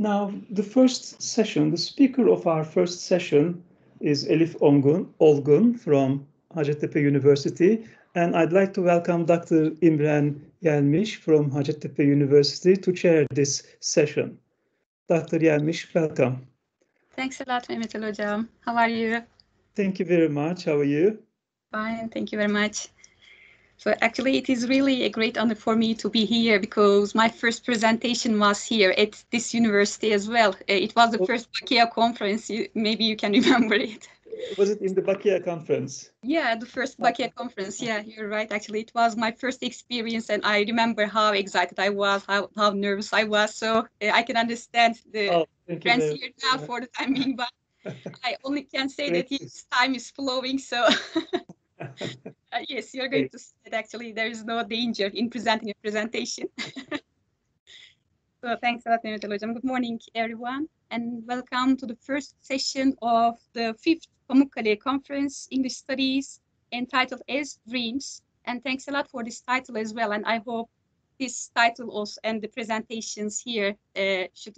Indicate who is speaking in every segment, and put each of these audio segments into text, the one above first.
Speaker 1: Now, the first session, the speaker of our first session is Elif Olgun from Hacettepe University. And I'd like to welcome Dr. Imren Yelmiş from Hacettepe University to chair this session. Dr. Yelmiş, welcome.
Speaker 2: Thanks a lot, Mehmet Hocam. How are you?
Speaker 1: Thank you very much. How are you?
Speaker 2: Fine, thank you very much. So actually, it is really a great honor for me to be here because my first presentation was here at this university as well. It was the first Bakia conference. Maybe you can remember it.
Speaker 1: Was it in the Bakia conference?
Speaker 2: Yeah, the first Bakia conference. Yeah, you're right. Actually, it was my first experience, and I remember how excited I was, how nervous I was. So I can understand the friends here now for the time being, but I only can say that his time is flowing. So yes, you're going to see that actually there is no danger in presenting a presentation. So thanks a lot, Mehmet Hocam. Good morning, everyone, and welcome to the first session of the 5th Pamukkale Conference English Studies entitled As Dreams. And thanks a lot for this title as well. And I hope this title also and the presentations here should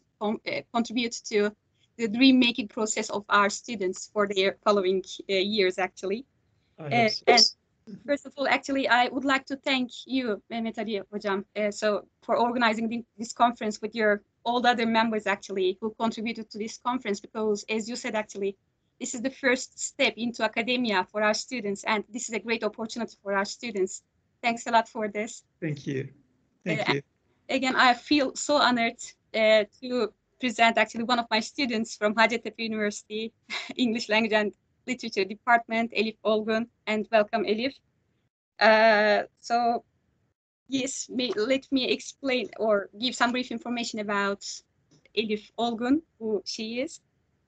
Speaker 2: contribute to the dream-making process of our students for their following years, actually. And first of all, actually, I would like to thank you, Mehmet Hocam, for organizing this conference with all the other members, actually, who contributed to this conference, because, as you said, actually, this is the first step into academia for our students, and this is a great opportunity for our students. Thanks a lot for this.
Speaker 1: Thank you. Thank you.
Speaker 2: Again, I feel so honored to present, actually, one of my students from Hacettepe University, English Language and Literature Department, Elif Olgun, and welcome, Elif. So, yes, let me explain or give some brief information about Elif Olgun, who she is.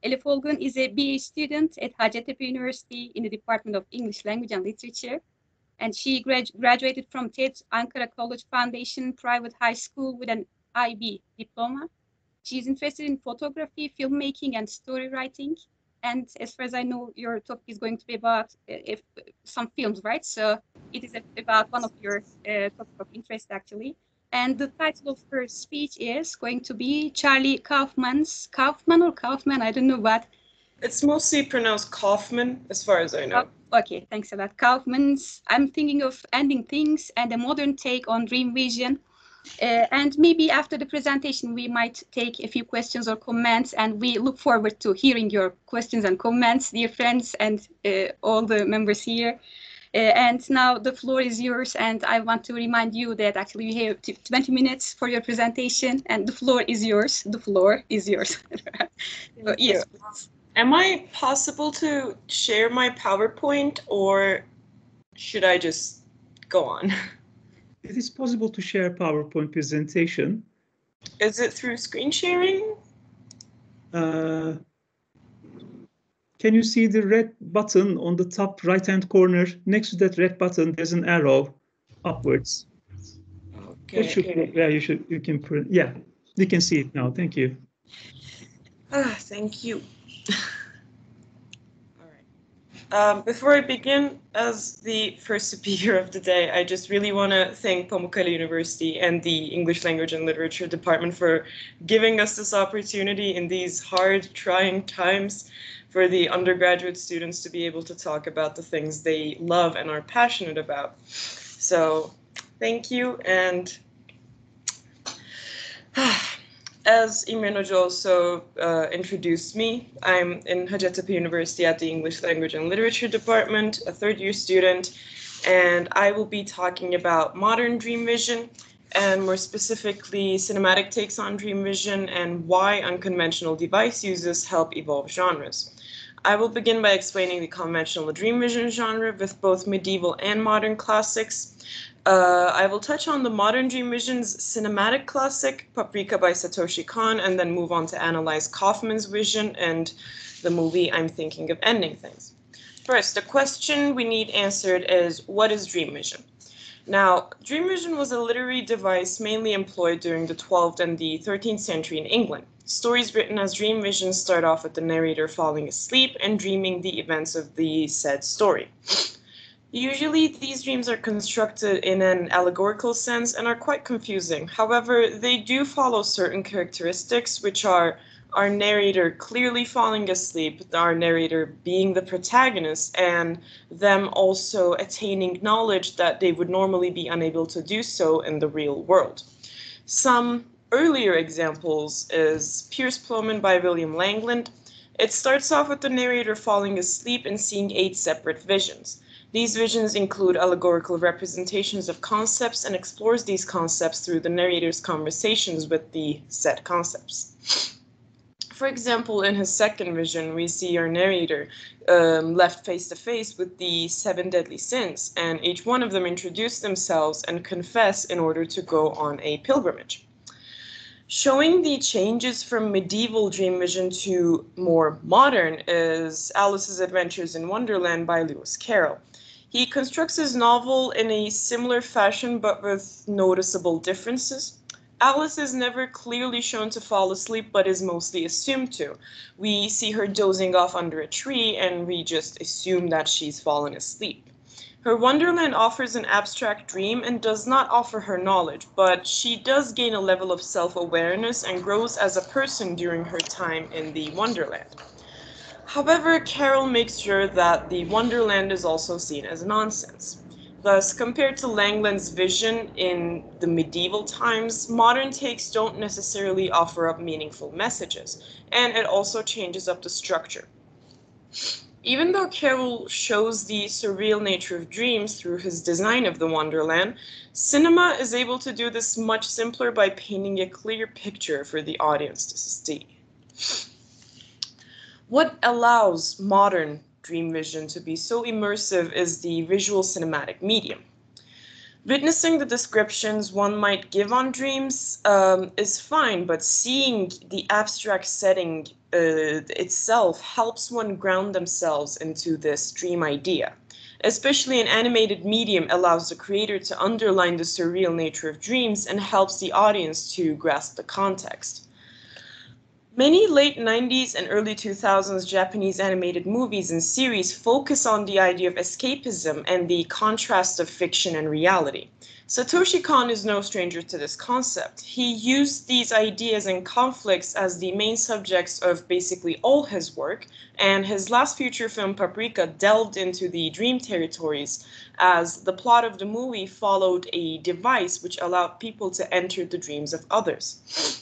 Speaker 2: Elif Olgun is a BA student at Hacettepe University in the Department of English Language and Literature, and she graduated from TED Ankara College Foundation Private High School with an IB diploma. She's interested in photography, filmmaking, and story writing. And as far as I know, your topic is going to be about some films, right? So it is about one of your topic of interest, actually. And the title of her speech is going to be Charlie Kaufman, I don't know what.
Speaker 3: It's mostly pronounced Kaufman, as far as I know.
Speaker 2: Okay, thanks a lot. Kaufman's I'm Thinking of Ending Things and a Modern Take on Dream Vision. And maybe after the presentation, we might take a few questions or comments, and we look forward to hearing your questions and comments, dear friends, and all the members here. And now the floor is yours, and I want to remind you that actually we have 20 minutes for your presentation, and the floor is yours. The floor is yours. So, yes.
Speaker 3: Am I possible to share my PowerPoint, or should I just go on?
Speaker 1: It is possible to share a PowerPoint presentation.
Speaker 3: Is it through screen sharing?
Speaker 1: Can you see the red button on the top right-hand corner? Next to that red button, there's an arrow upwards.
Speaker 3: Okay.
Speaker 1: Yeah, you can print. Yeah, you can see it now. Thank you.
Speaker 3: Thank you. Before I begin, as the first speaker of the day, I just really want to thank Pamukkale University and the English Language and Literature Department for giving us this opportunity in these hard, trying times for the undergraduate students to be able to talk about the things they love and are passionate about. So, thank you. And as Imren Hoca also introduced me, I'm in Hacettepe University at the English Language and Literature Department, a third-year student, and I will be talking about modern dream vision, and more specifically, cinematic takes on dream vision and why unconventional device uses help evolve genres. I will begin by explaining the conventional dream vision genre with both medieval and modern classics. I will touch on the modern dream vision's cinematic classic, Paprika by Satoshi Kon, and then move on to analyze Kaufman's vision and the movie I'm Thinking of Ending Things. First, the question we need answered is, what is dream vision? Now, dream vision was a literary device mainly employed during the 12th and the 13th century in England. Stories written as dream visions start off with the narrator falling asleep and dreaming the events of the said story. Usually, these dreams are constructed in an allegorical sense and are quite confusing. However, they do follow certain characteristics, which are our narrator clearly falling asleep, our narrator being the protagonist, and them also attaining knowledge that they would normally be unable to do so in the real world. Some earlier examples is Pierce Plowman by William Langland. It starts off with the narrator falling asleep and seeing 8 separate visions. These visions include allegorical representations of concepts and explores these concepts through the narrator's conversations with the said concepts. For example, in his second vision, we see our narrator left face to face with the 7 deadly sins, and each one of them introduce themselves and confess in order to go on a pilgrimage. Showing the changes from medieval dream vision to more modern is Alice's Adventures in Wonderland by Lewis Carroll. He constructs his novel in a similar fashion but with noticeable differences. Alice is never clearly shown to fall asleep but is mostly assumed to. We see her dozing off under a tree and we just assume that she's fallen asleep. Her Wonderland offers an abstract dream and does not offer her knowledge, but she does gain a level of self-awareness and grows as a person during her time in the Wonderland. However, Carroll makes sure that the Wonderland is also seen as nonsense. Thus, compared to Langland's vision in the medieval times, modern takes don't necessarily offer up meaningful messages, and it also changes up the structure. Even though Carroll shows the surreal nature of dreams through his design of the Wonderland, cinema is able to do this much simpler by painting a clear picture for the audience to see. What allows modern dream vision to be so immersive is the visual cinematic medium. Witnessing the descriptions one might give on dreams is fine, but seeing the abstract setting itself helps one ground themselves into this dream idea. Especially an animated medium allows the creator to underline the surreal nature of dreams and helps the audience to grasp the context. Many late 90s and early 2000s Japanese animated movies and series focus on the idea of escapism and the contrast of fiction and reality. Satoshi Kon is no stranger to this concept. He used these ideas and conflicts as the main subjects of basically all his work, and his last feature film, Paprika, delved into the dream territories as the plot of the movie followed a device which allowed people to enter the dreams of others.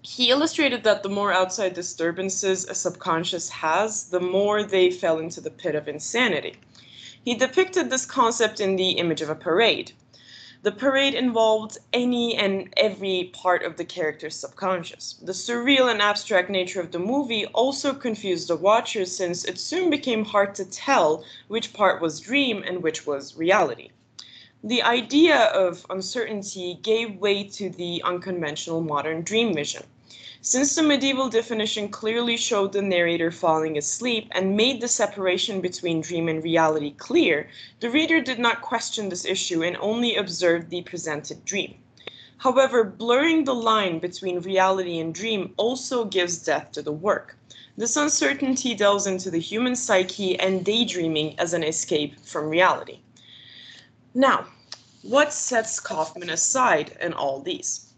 Speaker 3: He illustrated that the more outside disturbances a subconscious has, the more they fell into the pit of insanity. He depicted this concept in the image of a parade. The parade involved any and every part of the character's subconscious. The surreal and abstract nature of the movie also confused the watcher since it soon became hard to tell which part was dream and which was reality. The idea of uncertainty gave way to the unconventional modern dream vision. Since the medieval definition clearly showed the narrator falling asleep and made the separation between dream and reality clear, the reader did not question this issue and only observed the presented dream. However, blurring the line between reality and dream also gives depth to the work. This uncertainty delves into the human psyche and daydreaming as an escape from reality. Now, what sets Kaufman aside in all these?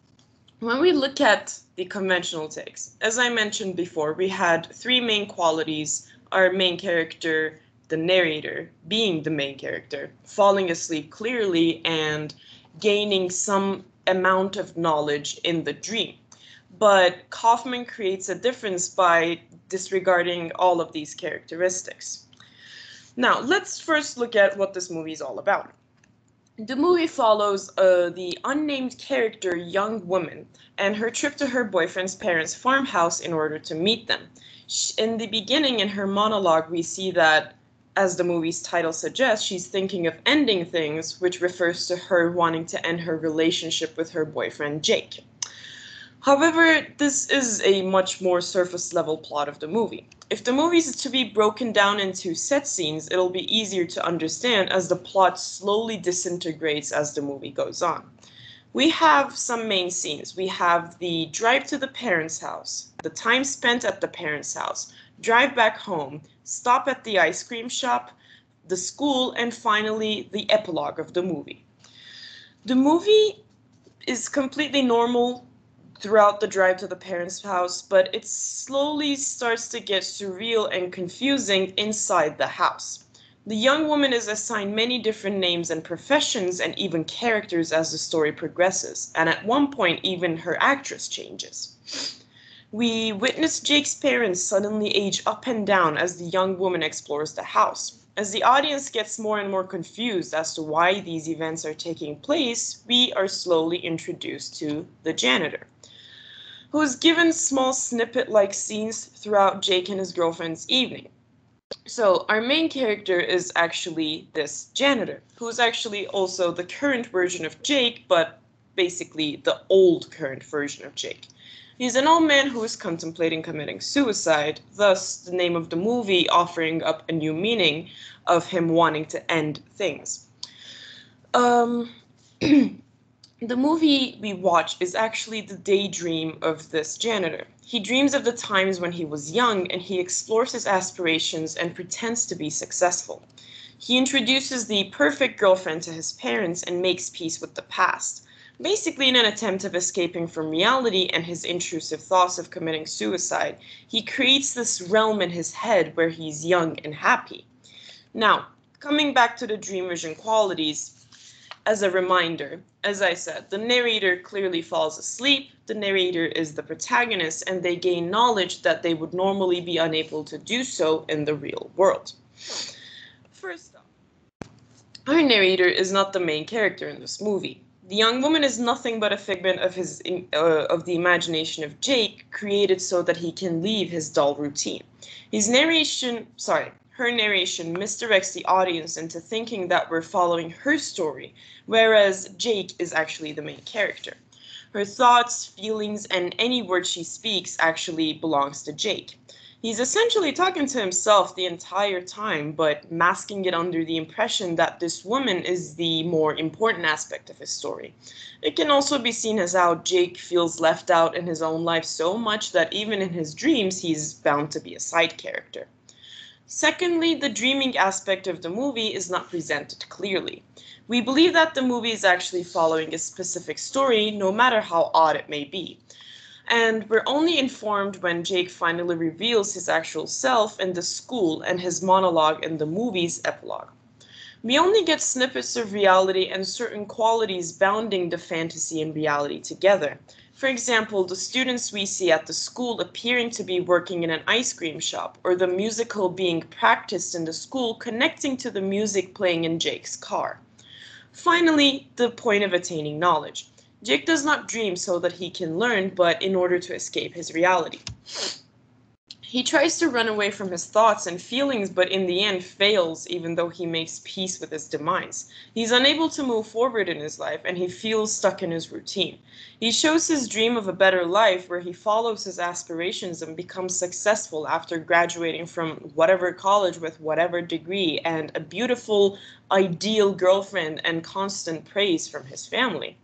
Speaker 3: When we look at the conventional takes, as I mentioned before, we had 3 main qualities: our main character, the narrator, being the main character, falling asleep clearly, and gaining some amount of knowledge in the dream. But Kaufman creates a difference by disregarding all of these characteristics. Now, let's first look at what this movie is all about. The movie follows the unnamed character, young woman, and her trip to her boyfriend's parents' farmhouse in order to meet them. In the beginning, in her monologue, we see that, as the movie's title suggests, she's thinking of ending things, which refers to her wanting to end her relationship with her boyfriend, Jake. However, this is a much more surface-level plot of the movie. If the movie is to be broken down into set scenes, it'll be easier to understand as the plot slowly disintegrates as the movie goes on. We have some main scenes. We have the drive to the parents' house, the time spent at the parents' house, drive back home, stop at the ice cream shop, the school, and finally the epilogue of the movie. The movie is completely normal throughout the drive to the parents' house, but it slowly starts to get surreal and confusing inside the house. The young woman is assigned many different names and professions and even characters as the story progresses, and at one point even her actress changes. We witness Jake's parents suddenly age up and down as the young woman explores the house. As the audience gets more and more confused as to why these events are taking place, we are slowly introduced to the janitor, who is given small snippet-like scenes throughout Jake and his girlfriend's evening. So our main character is actually this janitor, who is actually also the current version of Jake, but basically the old current version of Jake. He's an old man who is contemplating committing suicide, thus the name of the movie offering up a new meaning of him wanting to end things. The movie we watch is actually the daydream of this janitor. He dreams of the times when he was young, and he explores his aspirations and pretends to be successful. He introduces the perfect girlfriend to his parents and makes peace with the past, basically in an attempt of escaping from reality and his intrusive thoughts of committing suicide. He creates this realm in his head where he's young and happy. Now, coming back to the dream vision qualities, as a reminder, as I said, the narrator clearly falls asleep, the narrator is the protagonist, and they gain knowledge that they would normally be unable to do so in the real world. First off, our narrator is not the main character in this movie. The young woman is nothing but a figment of the imagination of Jake, created so that he can leave his dull routine. Her narration misdirects the audience into thinking that we're following her story, whereas Jake is actually the main character. Her thoughts, feelings, and any word she speaks actually belongs to Jake. He's essentially talking to himself the entire time, but masking it under the impression that this woman is the more important aspect of his story. It can also be seen as how Jake feels left out in his own life so much that even in his dreams, he's bound to be a side character. Secondly, the dreaming aspect of the movie is not presented clearly. We believe that the movie is actually following a specific story, no matter how odd it may be. And we're only informed when Jake finally reveals his actual self in the school and his monologue in the movie's epilogue. We only get snippets of reality and certain qualities bounding the fantasy and reality together. For example, the students we see at the school appearing to be working in an ice cream shop, or the musical being practiced in the school connecting to the music playing in Jake's car. Finally, the point of attaining knowledge. Jake does not dream so that he can learn, but in order to escape his reality. He tries to run away from his thoughts and feelings, but in the end fails, even though he makes peace with his demise. He's unable to move forward in his life, and he feels stuck in his routine. He shows his dream of a better life where he follows his aspirations and becomes successful after graduating from whatever college with whatever degree and a beautiful, ideal girlfriend and constant praise from his family.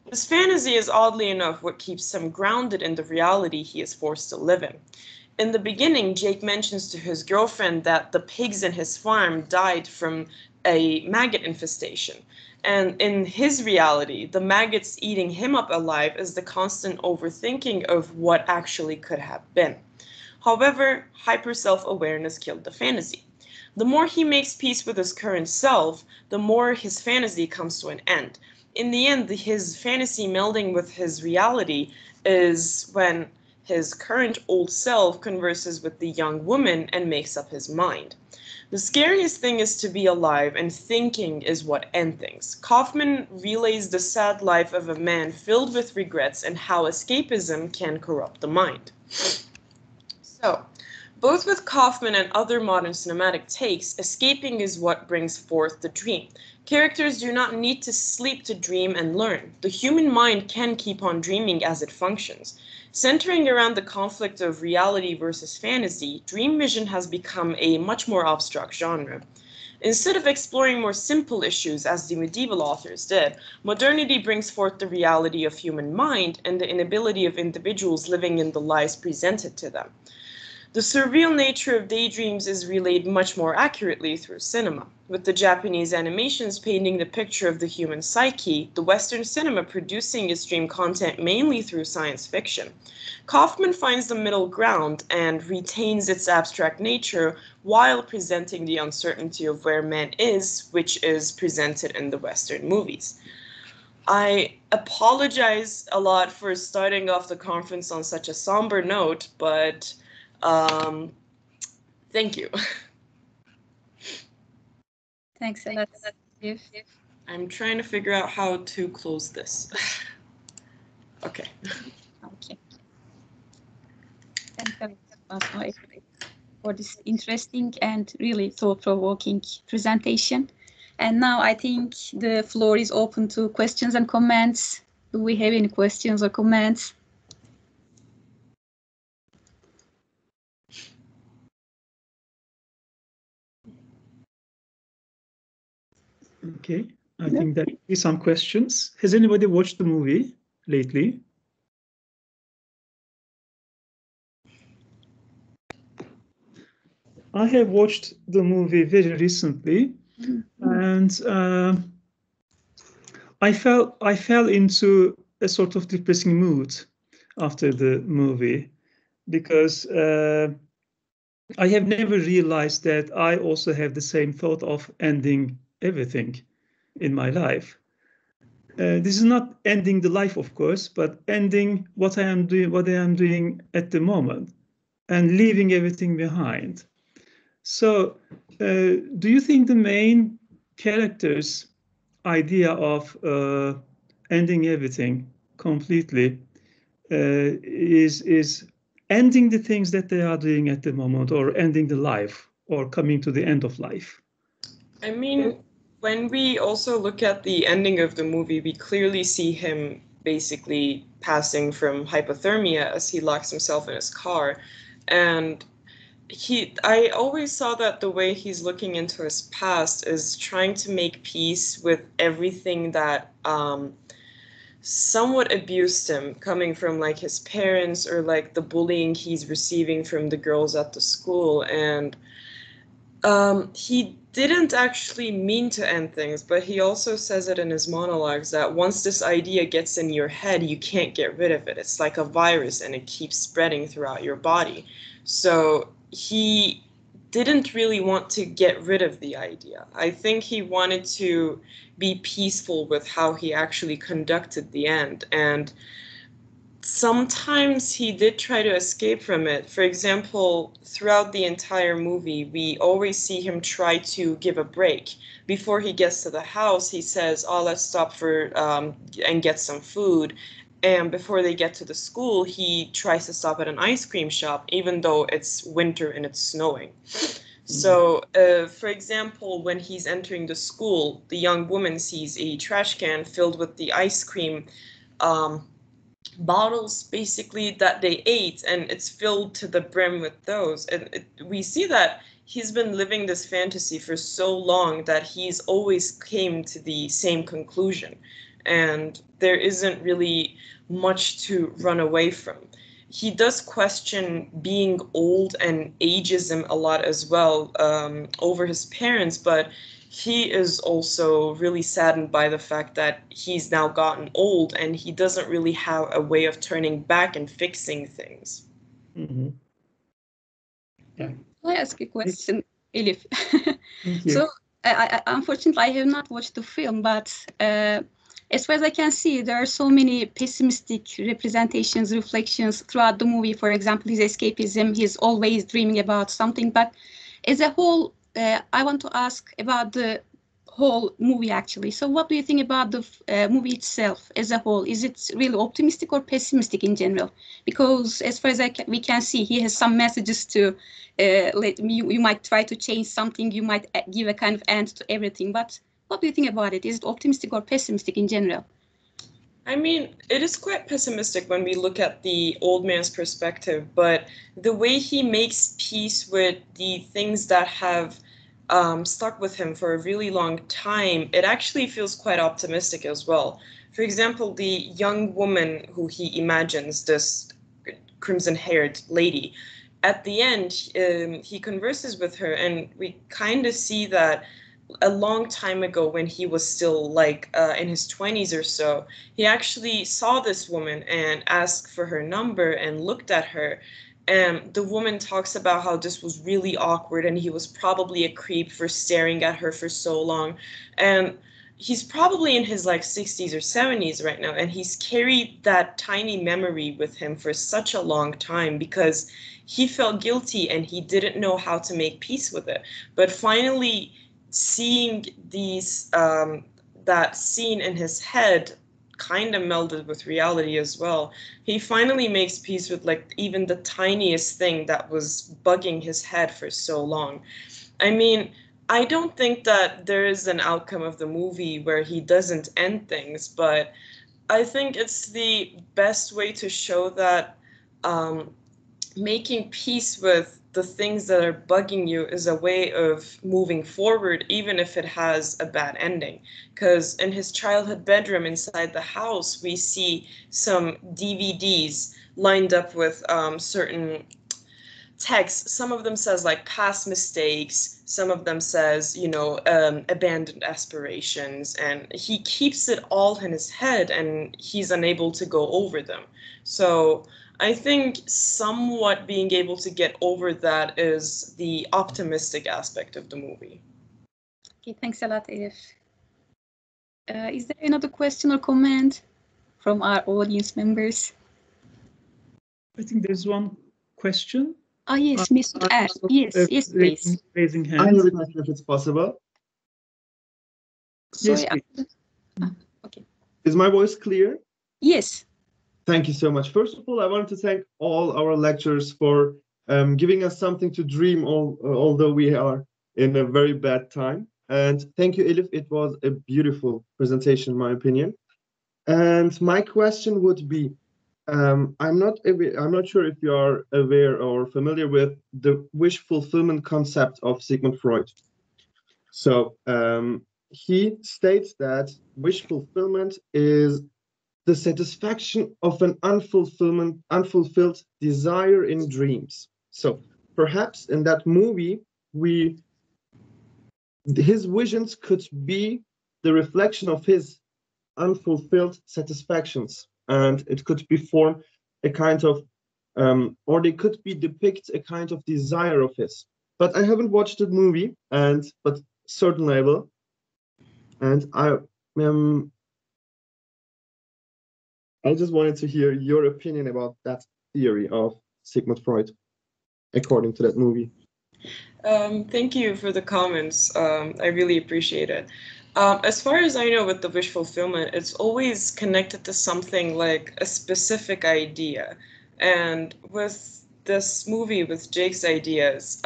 Speaker 3: This fantasy is oddly enough what keeps him grounded in the reality he is forced to live in. In the beginning, Jake mentions to his girlfriend that the pigs in his farm died from a maggot infestation. And in his reality, the maggots eating him up alive is the constant overthinking of what actually could have been. However, hyper self-awareness killed the fantasy. The more he makes peace with his current self, the more his fantasy comes to an end. In the end, his fantasy melding with his reality is when his current old self converses with the young woman and makes up his mind. The scariest thing is to be alive, and thinking is what ends things. Kaufman relays the sad life of a man filled with regrets and how escapism can corrupt the mind. So, both with Kaufman and other modern cinematic takes, escaping is what brings forth the dream. Characters do not need to sleep to dream and learn. The human mind can keep on dreaming as it functions. Centering around the conflict of reality versus fantasy, dream vision has become a much more abstract genre. Instead of exploring more simple issues as the medieval authors did, modernity brings forth the reality of human mind and the inability of individuals living in the lives presented to them. The surreal nature of daydreams is relayed much more accurately through cinema. With the Japanese animations painting the picture of the human psyche, the Western cinema producing its dream content mainly through science fiction. Kaufman finds the middle ground and retains its abstract nature while presenting the uncertainty of where man is, which is presented in the Western movies. I apologize a lot for starting off the conference on such a somber note, but thank you.
Speaker 2: Thanks a lot, Elif.
Speaker 3: I'm trying to figure out how to close this. Okay.
Speaker 2: Okay. Thank you for this interesting and really thought-provoking presentation. And now I think the floor is open to questions and comments. Do we have any questions or comments?
Speaker 1: Okay, I think there will be some questions. Has anybody watched the movie lately? I have watched the movie very recently, and I fell into a sort of depressing mood after the movie, because I have never realized that I also have the same thought of ending everything in my life. This is not ending the life, of course, but ending what I am doing at the moment, and leaving everything behind. So, do you think the main character's idea of ending everything completely is ending the things that they are doing at the moment, or ending the life, or coming to the end of life?
Speaker 3: I mean, when we also look at the ending of the movie, we clearly see him basically passing from hypothermia as he locks himself in his car. And I always saw that the way he's looking into his past is trying to make peace with everything that somewhat abused him, coming from like his parents, or like the bullying he's receiving from the girls at the school. And he didn't actually mean to end things, but he also says it in his monologues that once this idea gets in your head, you can't get rid of it. It's like a virus and it keeps spreading throughout your body. So he didn't really want to get rid of the idea. I think he wanted to be peaceful with how he actually conducted the end. And sometimes he did try to escape from it. For example, throughout the entire movie, we always see him try to give a break. Before he gets to the house, he says, "Oh, let's stop for and get some food." And before they get to the school, he tries to stop at an ice cream shop, even though it's winter and it's snowing. So, for example, when he's entering the school, the young woman sees a trash can filled with the ice cream bottles basically that they ate, and it's filled to the brim with those. And we see that he's been living this fantasy for so long that he's always came to the same conclusion, and there isn't really much to run away from. He does question being old and ageism a lot as well, over his parents, but he is also really saddened by the fact that he's now gotten old and he doesn't really have a way of turning back and fixing things.
Speaker 1: Mm-hmm. Yeah.
Speaker 2: Can I ask a question, Elif?
Speaker 1: Thank you.
Speaker 2: So, unfortunately, I have not watched the film, but as far as I can see, there are so many pessimistic representations, reflections throughout the movie. For example, his escapism, he's always dreaming about something. But as a whole, I want to ask about the whole movie, actually. So what do you think about the movie itself as a whole? Is it really optimistic or pessimistic in general? Because as far as we can see, he has some messages to you might try to change something, you might give a kind of end to everything. But what do you think about it? Is it optimistic or pessimistic in general?
Speaker 3: I mean, it is quite pessimistic when we look at the old man's perspective, but the way he makes peace with the things that have stuck with him for a really long time, it actually feels quite optimistic as well. For example, the young woman who he imagines, this crimson-haired lady, at the end, he converses with her, and we kind of see that a long time ago, when he was still like in his 20s or so, he actually saw this woman and asked for her number and looked at her. And the woman talks about how this was really awkward and he was probably a creep for staring at her for so long. And he's probably in his like 60s or 70s right now, and he's carried that tiny memory with him for such a long time because he felt guilty and he didn't know how to make peace with it. But finally seeing these that scene in his head kind of melded with reality as well, he finally makes peace with like even the tiniest thing that was bugging his head for so long. I mean, I don't think that there is an outcome of the movie where he doesn't end things, but I think it's the best way to show that making peace with the things that are bugging you is a way of moving forward, even if it has a bad ending. Because in his childhood bedroom inside the house, we see some DVDs lined up with certain texts. Some of them says like past mistakes, some of them says, you know, abandoned aspirations, and he keeps it all in his head and he's unable to go over them. So I think somewhat being able to get over that is the optimistic aspect of the movie.
Speaker 2: Okay, thanks a lot, Elif. Is there another question or comment from our audience members?
Speaker 1: I think there's one question.
Speaker 2: Ah, yes, Mesut Er. Yes, please.
Speaker 1: Raising
Speaker 4: I have
Speaker 1: hands.
Speaker 4: a question if it's possible.
Speaker 2: Sorry.
Speaker 1: Yes,
Speaker 2: Okay.
Speaker 4: Is my voice clear?
Speaker 2: Yes.
Speaker 4: Thank you so much. First of all, I wanted to thank all our lecturers for giving us something to dream, although we are in a very bad time. And thank you, Elif. It was a beautiful presentation, in my opinion. And my question would be, I'm not sure if you are aware or familiar with the wish fulfillment concept of Sigmund Freud. So he states that wish fulfillment is the satisfaction of an unfulfilled desire in dreams. So perhaps in that movie, his visions could be the reflection of his unfulfilled satisfactions, and it could be form a kind of, or they could be depict a kind of desire of his. But I haven't watched the movie, but certainly I will. And I just wanted to hear your opinion about that theory of Sigmund Freud, according to that movie.
Speaker 3: Thank you for the comments. I really appreciate it. As far as I know with the wish fulfillment, it's always connected to something like a specific idea. And with this movie, with Jake's ideas,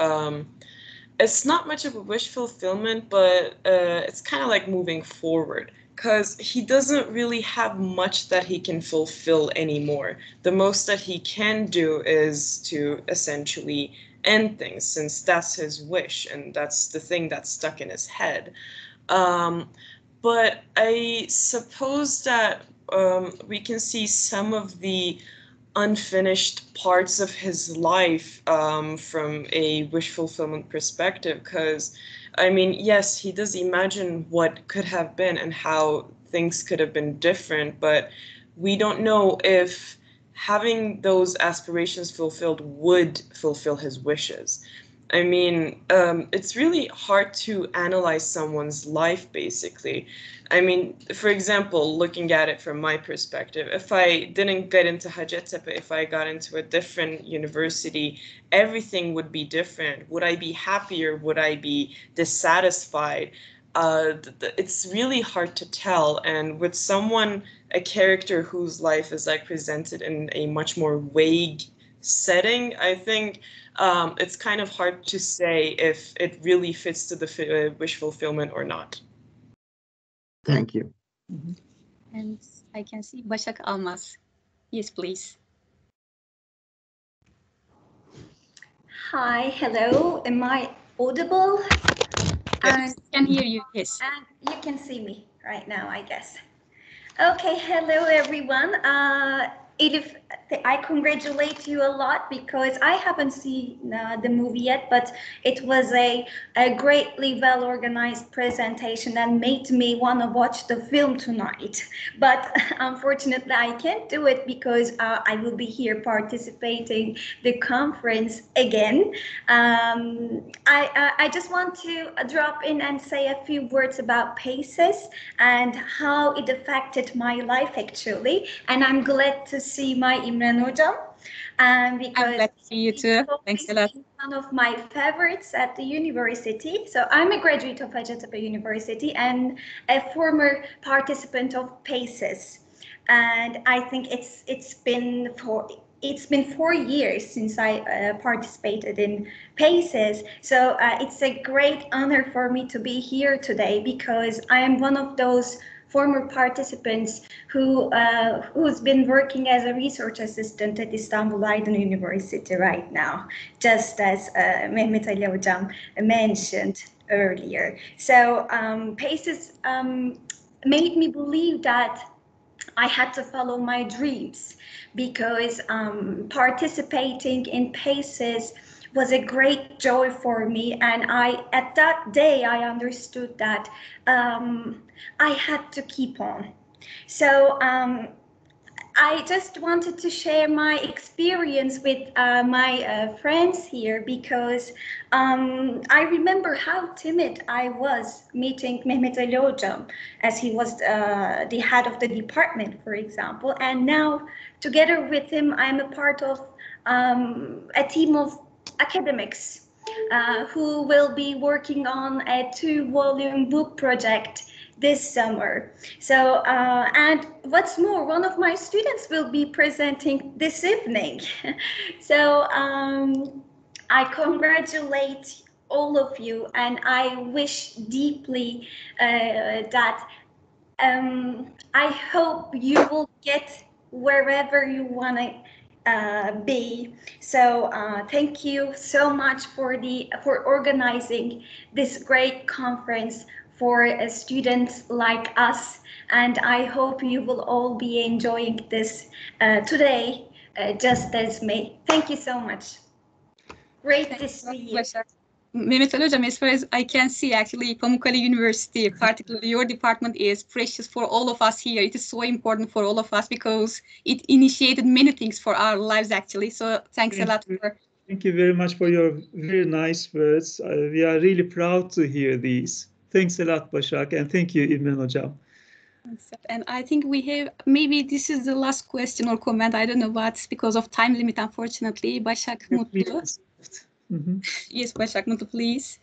Speaker 3: it's not much of a wish fulfillment, but it's kind of like moving forward. Because he doesn't really have much that he can fulfill anymore. The most that he can do is to essentially end things, since that's his wish and that's the thing that's stuck in his head. But I suppose that we can see some of the unfinished parts of his life from a wish fulfillment perspective, because I mean, yes, he does imagine what could have been and how things could have been different, but we don't know if having those aspirations fulfilled would fulfill his wishes. I mean, it's really hard to analyze someone's life, basically. I mean, for example, looking at it from my perspective, if I didn't get into Hacettepe, if I got into a different university, everything would be different. Would I be happier? Would I be dissatisfied? It's really hard to tell. And with someone, a character whose life is like presented in a much more vague setting, I think it's kind of hard to say if it really fits to the wish fulfillment or not.
Speaker 4: Thank you.
Speaker 2: And I can see Başak Almaz. Yes, please.
Speaker 5: Hi, hello. Am I audible?
Speaker 2: Yes, I can hear you, yes.
Speaker 5: And you can see me right now, I guess. Okay, hello everyone. Elif, I congratulate you a lot because I haven't seen the movie yet, but it was a greatly well organized presentation and made me want to watch the film tonight. But unfortunately, I can't do it because I will be here participating the conference again. I just want to drop in and say a few words about PACES and how it affected my life actually. And I'm glad to see my Imran Hocam. Because
Speaker 2: I'm glad to see you too. Thanks a lot.
Speaker 5: One of my favorites at the university. So I'm a graduate of Hacettepe University and a former participant of PACES. And I think it's been 4 years since I participated in PACES. So it's a great honor for me to be here today because I am one of those former participants who's been working as a research assistant at Istanbul Aydın University right now, just as Mehmet Ali Hocam mentioned earlier. So PACES made me believe that I had to follow my dreams because participating in PACES was a great joy for me, and at that day I understood that I had to keep on. So I just wanted to share my experience with my friends here because I remember how timid I was meeting Mehmet Ali Hocam as he was the head of the department, for example. And now together with him, I'm a part of a team of academics who will be working on a 2-volume book project this summer. So, and what's more, one of my students will be presenting this evening. So I congratulate all of you, and I wish deeply that I hope you will get wherever you want to be. So thank you so much for organizing this great conference for students like us, and I hope you will all be enjoying this today just as me. Thank you so much. Great to see you.
Speaker 2: Mehmet Ali Hocam, as far as I can see, actually, Pamukkale University, particularly your department, is precious for all of us here. It is so important for all of us because it initiated many things for our lives, actually. So thanks a lot for.
Speaker 1: Thank you very much for your very nice words. We are really proud to hear these. Thanks a lot, Başak, and thank you, Imran Hocam.
Speaker 2: And I think we have, maybe this is the last question or comment, I don't know what, because of time limit, unfortunately. Başak Mutlu. Yes, Başak Mutlu, please.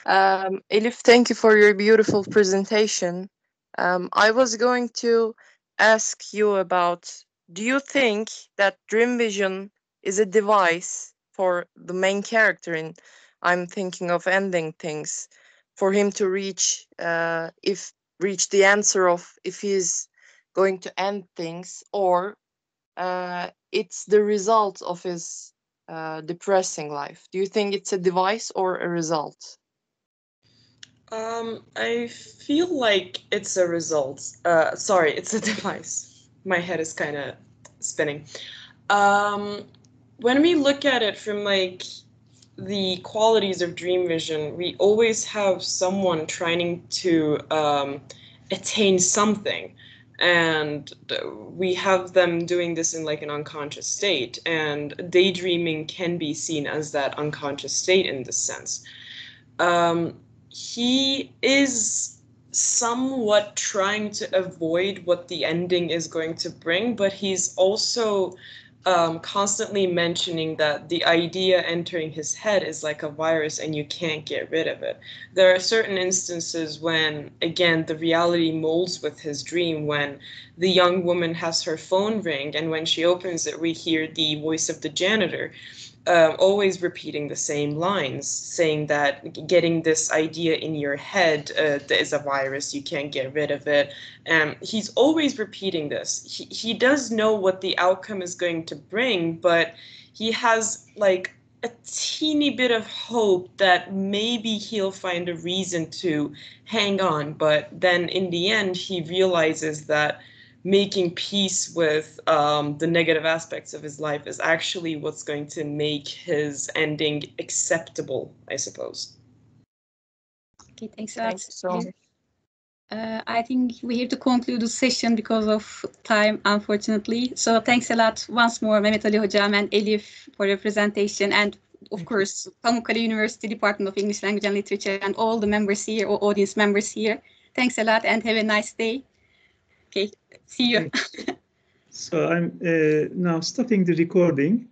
Speaker 6: Elif, thank you for your beautiful presentation. I was going to ask you about, do you think that dream vision is a device for the main character in I'm thinking of ending things, for him to reach the answer of if he's going to end things, or it's the result of his depressing life? Do you think it's a device or a result?
Speaker 3: I feel like it's a result. Sorry, it's a device. My head is kind of spinning. When we look at it from like the qualities of dream vision, we always have someone trying to attain something, and we have them doing this in like an unconscious state, and daydreaming can be seen as that unconscious state in this sense. He is somewhat trying to avoid what the ending is going to bring, but he's also constantly mentioning that the idea entering his head is like a virus and you can't get rid of it. There are certain instances when, again, the reality molds with his dream, when the young woman has her phone ring, and when she opens it, we hear the voice of the janitor always repeating the same lines, saying that getting this idea in your head is a virus, you can't get rid of it. And he's always repeating this. He does know what the outcome is going to bring, but he has like a teeny bit of hope that maybe he'll find a reason to hang on. But then in the end, he realizes that making peace with the negative aspects of his life is actually what's going to make his ending acceptable, I suppose.
Speaker 2: Okay, thanks a lot.
Speaker 6: Thanks so much.
Speaker 2: I think we have to conclude the session because of time, unfortunately. So thanks a lot once more, Mehmet Ali Hocam and Elif, for your presentation, and of course, Pamukkale University Department of English Language and Literature, and all the members here, or audience members here. Thanks a lot, and have a nice day. Okay, see you.
Speaker 1: So I'm now stopping the recording.